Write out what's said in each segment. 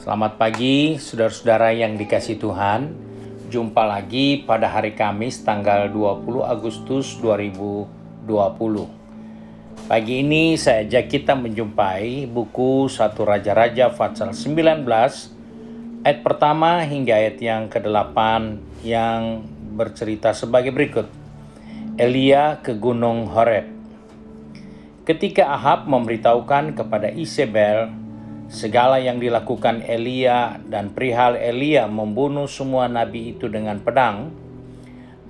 Selamat pagi, saudara-saudara yang dikasihi Tuhan. Jumpa lagi pada hari Kamis tanggal 20 Agustus 2020. Pagi ini saya ajak kita menjumpai buku 1 Raja-Raja pasal 19 ayat pertama hingga ayat yang ke-8 yang bercerita sebagai berikut. Elia ke Gunung Horeb. Ketika Ahab memberitahukan kepada Isabel segala yang dilakukan Elia dan perihal Elia membunuh semua nabi itu dengan pedang,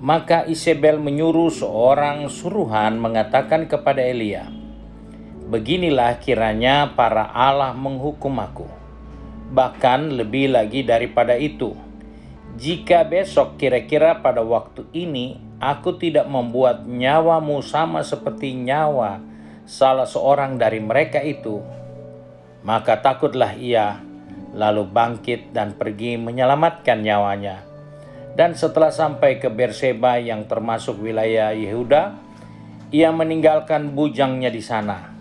maka Isabel menyuruh seorang suruhan mengatakan kepada Elia, "Beginilah kiranya para Allah menghukum aku, bahkan lebih lagi daripada itu. Jika besok kira-kira pada waktu ini aku tidak membuat nyawamu sama seperti nyawa salah seorang dari mereka itu, maka takutlah ia, lalu bangkit dan pergi menyelamatkan nyawanya. Dan setelah sampai ke Berseba yang termasuk wilayah Yehuda, ia meninggalkan bujangnya di sana.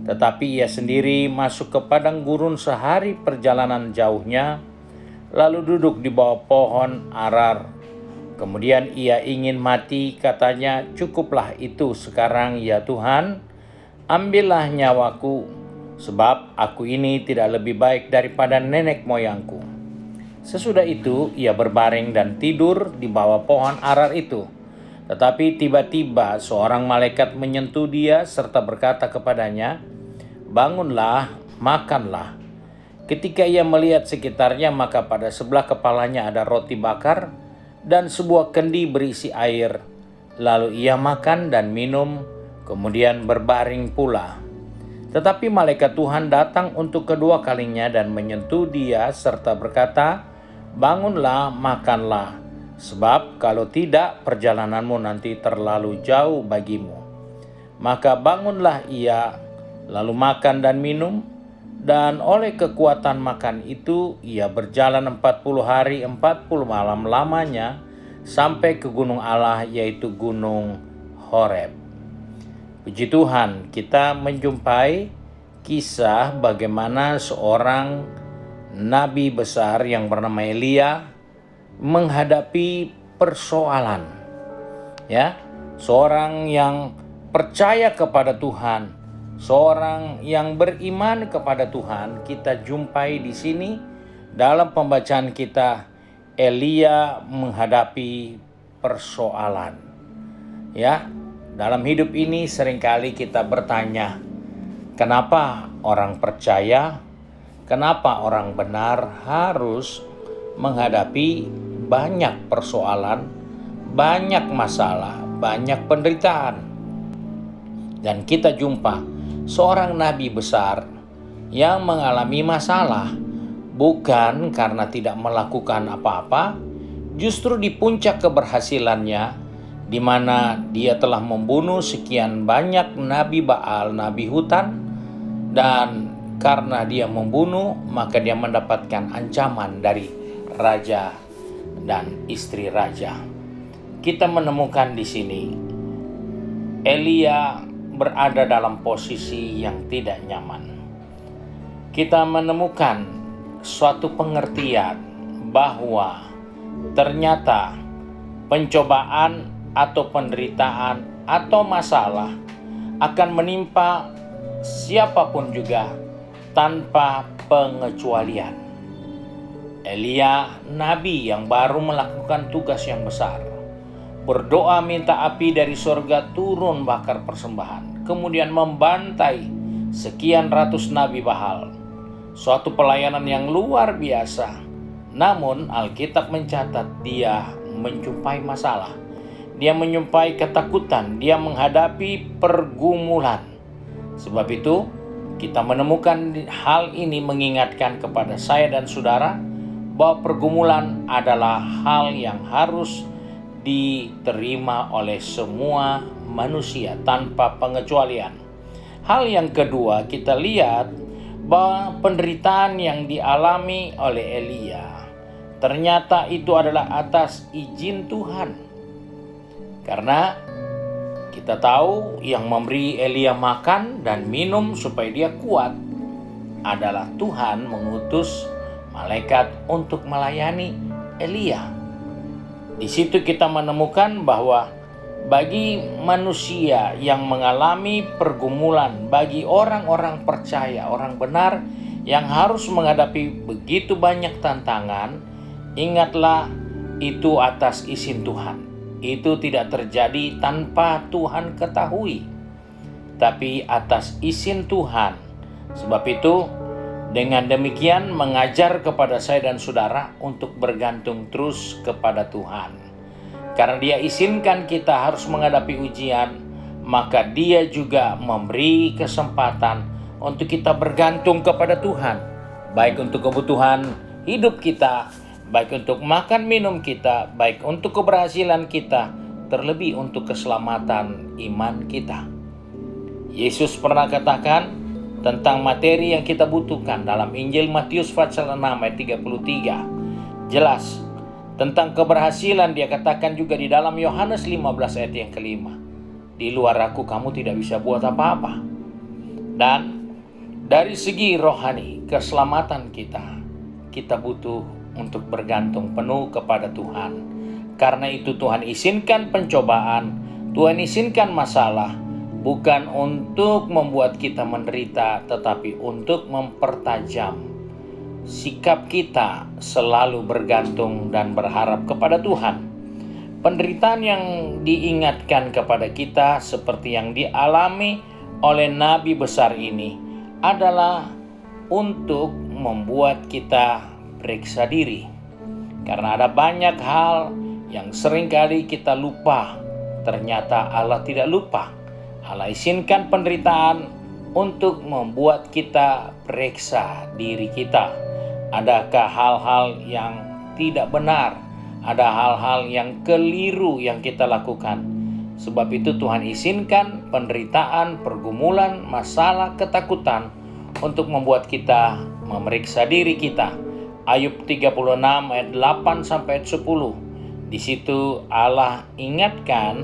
Tetapi ia sendiri masuk ke padang gurun sehari perjalanan jauhnya, lalu duduk di bawah pohon arar. Kemudian ia ingin mati, katanya, "Cukuplah itu sekarang ya Tuhan, ambillah nyawaku, sebab aku ini tidak lebih baik daripada nenek moyangku." Sesudah itu ia berbaring dan tidur di bawah pohon arar itu. Tetapi tiba-tiba seorang malaikat menyentuh dia serta berkata kepadanya, "Bangunlah, makanlah." Ketika ia melihat sekitarnya, maka pada sebelah kepalanya ada roti bakar dan sebuah kendi berisi air. Lalu ia makan dan minum, kemudian berbaring pula. Tetapi malaikat Tuhan datang untuk kedua kalinya dan menyentuh dia serta berkata, "Bangunlah, makanlah, sebab kalau tidak perjalananmu nanti terlalu jauh bagimu." Maka bangunlah ia, lalu makan dan minum, dan oleh kekuatan makan itu ia berjalan 40 hari 40 malam lamanya sampai ke gunung Allah, yaitu Gunung Horeb. Puji Tuhan, kita menjumpai kisah bagaimana seorang nabi besar yang bernama Elia menghadapi persoalan. Ya, seorang yang percaya kepada Tuhan, seorang yang beriman kepada Tuhan, kita jumpai di sini dalam pembacaan kita. Elia menghadapi persoalan. Ya, dalam hidup ini seringkali kita bertanya, kenapa orang percaya, kenapa orang benar harus menghadapi banyak persoalan, banyak masalah, banyak penderitaan. Dan kita jumpa seorang nabi besar yang mengalami masalah, bukan karena tidak melakukan apa-apa, justru di puncak keberhasilannya, di mana dia telah membunuh sekian banyak nabi Baal, nabi hutan, dan karena dia membunuh, maka dia mendapatkan ancaman dari raja dan istri raja. Kita menemukan di sini Elia berada dalam posisi yang tidak nyaman. Kita menemukan suatu pengertian bahwa ternyata pencobaan atau penderitaan atau masalah akan menimpa siapapun juga tanpa pengecualian. Elia, nabi yang baru melakukan tugas yang besar, berdoa minta api dari surga turun bakar persembahan, kemudian membantai sekian ratus nabi Baal. Suatu pelayanan yang luar biasa. Namun Alkitab mencatat dia menjumpai masalah. Dia menyumpai ketakutan, dia menghadapi pergumulan. Sebab itu, kita menemukan hal ini mengingatkan kepada saya dan saudara bahwa pergumulan adalah hal yang harus diterima oleh semua manusia tanpa pengecualian. Hal yang kedua, kita lihat bahwa penderitaan yang dialami oleh Elia ternyata itu adalah atas izin Tuhan. Karena kita tahu yang memberi Elia makan dan minum supaya dia kuat adalah Tuhan mengutus malaikat untuk melayani Elia. Di situ kita menemukan bahwa bagi manusia yang mengalami pergumulan, bagi orang-orang percaya, orang benar yang harus menghadapi begitu banyak tantangan, ingatlah itu atas izin Tuhan. Itu tidak terjadi tanpa Tuhan ketahui, tapi atas izin Tuhan. Sebab itu, dengan demikian mengajar kepada saya dan saudara untuk bergantung terus kepada Tuhan. Karena Dia izinkan kita harus menghadapi ujian, maka Dia juga memberi kesempatan untuk kita bergantung kepada Tuhan. Baik untuk kebutuhan hidup kita, baik untuk makan minum kita, baik untuk keberhasilan kita, terlebih untuk keselamatan iman kita. Yesus pernah katakan tentang materi yang kita butuhkan dalam Injil Matius pasal 6 ayat 33. Jelas tentang keberhasilan Dia katakan juga di dalam Yohanes 15 ayat yang kelima. Di luar Aku kamu tidak bisa buat apa-apa. Dan dari segi rohani keselamatan kita butuh untuk bergantung penuh kepada Tuhan. Karena itu Tuhan izinkan pencobaan, Tuhan izinkan masalah, bukan untuk membuat kita menderita, tetapi untuk mempertajam sikap kita selalu bergantung dan berharap kepada Tuhan. Penderitaan yang diingatkan kepada kita seperti yang dialami oleh Nabi besar ini adalah untuk membuat kita periksa diri. Karena ada banyak hal yang seringkali kita lupa. Ternyata Allah tidak lupa. Allah izinkan penderitaan untuk membuat kita periksa diri kita. Adakah hal-hal yang tidak benar? Ada hal-hal yang keliru yang kita lakukan. Sebab itu Tuhan izinkan penderitaan, pergumulan, masalah, ketakutan untuk membuat kita memeriksa diri kita. Ayub 36 ayat 8 sampai 10. Di situ Allah ingatkan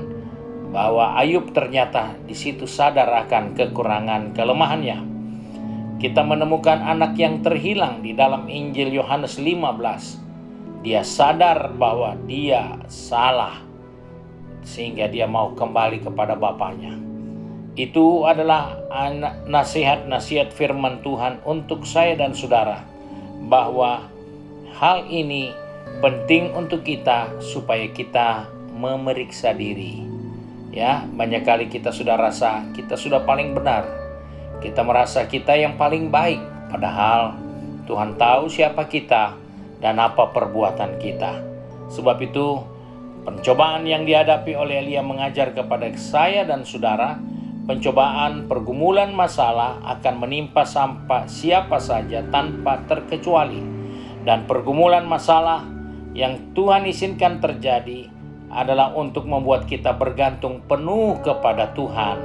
bahwa Ayub ternyata di situ sadar akan kekurangan kelemahannya. Kita menemukan anak yang terhilang di dalam Injil Yohanes 15. Dia sadar bahwa dia salah sehingga dia mau kembali kepada bapaknya. Itu adalah nasihat-nasihat firman Tuhan untuk saya dan saudara, bahwa hal ini penting untuk kita supaya kita memeriksa diri. Ya, banyak kali kita sudah rasa kita sudah paling benar. Kita merasa kita yang paling baik, padahal Tuhan tahu siapa kita dan apa perbuatan kita. Sebab itu, pencobaan yang dihadapi oleh Elia mengajar kepada saya dan saudara, pencobaan, pergumulan, masalah akan menimpa siapa saja tanpa terkecuali. Dan pergumulan masalah yang Tuhan izinkan terjadi adalah untuk membuat kita bergantung penuh kepada Tuhan.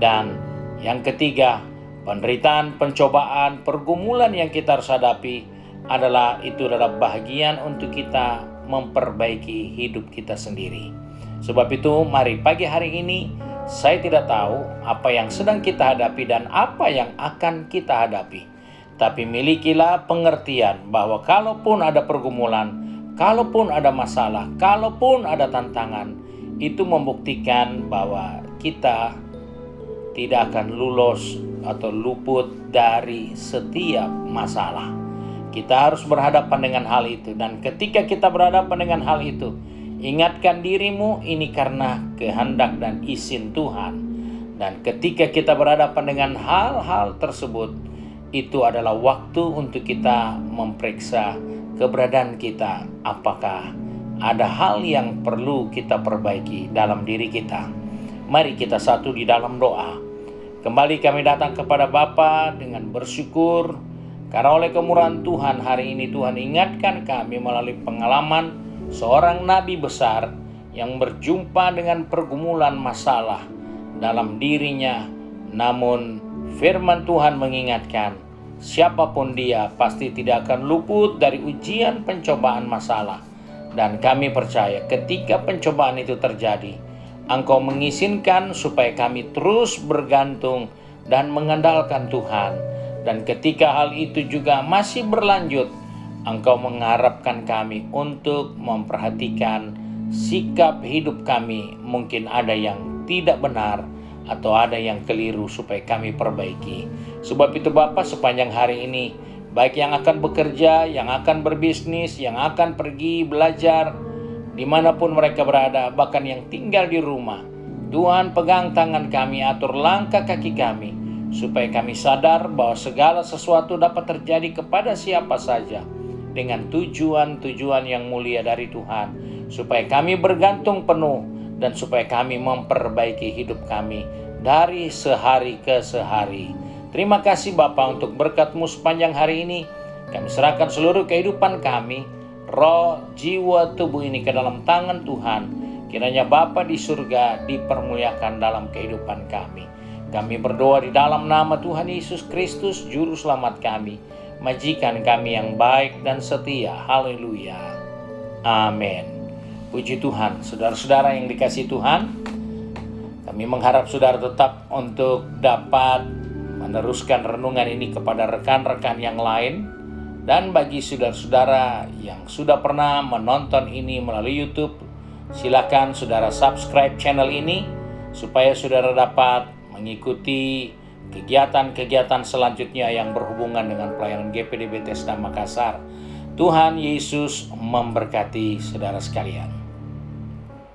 Dan yang ketiga, penderitaan, pencobaan, pergumulan yang kita harus hadapi adalah bahagian untuk kita memperbaiki hidup kita sendiri. Sebab itu, mari pagi hari ini, saya tidak tahu apa yang sedang kita hadapi dan apa yang akan kita hadapi. Tapi milikilah pengertian bahwa kalaupun ada pergumulan, kalaupun ada masalah, kalaupun ada tantangan, itu membuktikan bahwa kita tidak akan lulus atau luput dari setiap masalah. Kita harus berhadapan dengan hal itu. Dan ketika kita berhadapan dengan hal itu, ingatkan dirimu ini karena kehendak dan izin Tuhan. Dan ketika kita berhadapan dengan hal-hal tersebut, itu adalah waktu untuk kita memeriksa keberadaan kita, apakah ada hal yang perlu kita perbaiki dalam diri kita. Mari kita satu di dalam doa. Kembali kami datang kepada Bapa dengan bersyukur, karena oleh kemurahan Tuhan hari ini Tuhan ingatkan kami melalui pengalaman seorang nabi besar yang berjumpa dengan pergumulan masalah dalam dirinya. Namun firman Tuhan mengingatkan, siapapun dia pasti tidak akan luput dari ujian, pencobaan, masalah. Dan kami percaya ketika pencobaan itu terjadi, Engkau mengizinkan supaya kami terus bergantung dan mengandalkan Tuhan. Dan ketika hal itu juga masih berlanjut, Engkau mengharapkan kami untuk memperhatikan sikap hidup kami. Mungkin ada yang tidak benar atau ada yang keliru supaya kami perbaiki. Sebab itu Bapa, sepanjang hari ini, baik yang akan bekerja, yang akan berbisnis, yang akan pergi belajar, dimanapun mereka berada, bahkan yang tinggal di rumah, Tuhan pegang tangan kami, atur langkah kaki kami, supaya kami sadar bahwa segala sesuatu dapat terjadi kepada siapa saja, dengan tujuan-tujuan yang mulia dari Tuhan, supaya kami bergantung penuh dan supaya kami memperbaiki hidup kami dari sehari ke sehari. Terima kasih Bapa untuk berkat-Mu sepanjang hari ini. Kami serahkan seluruh kehidupan kami, roh, jiwa, tubuh ini ke dalam tangan Tuhan. Kiranya Bapa di surga dipermuliakan dalam kehidupan kami. Kami berdoa di dalam nama Tuhan Yesus Kristus, Juru Selamat kami, majikan kami yang baik dan setia. Haleluya. Amin. Puji Tuhan. Saudara-saudara yang dikasihi Tuhan, kami mengharap saudara tetap untuk dapat meneruskan renungan ini kepada rekan-rekan yang lain. Dan bagi saudara-saudara yang sudah pernah menonton ini melalui YouTube, silakan saudara subscribe channel ini supaya saudara dapat mengikuti kegiatan-kegiatan selanjutnya yang berhubungan dengan pelayanan GPD Bethesda Makassar. Tuhan Yesus memberkati saudara sekalian.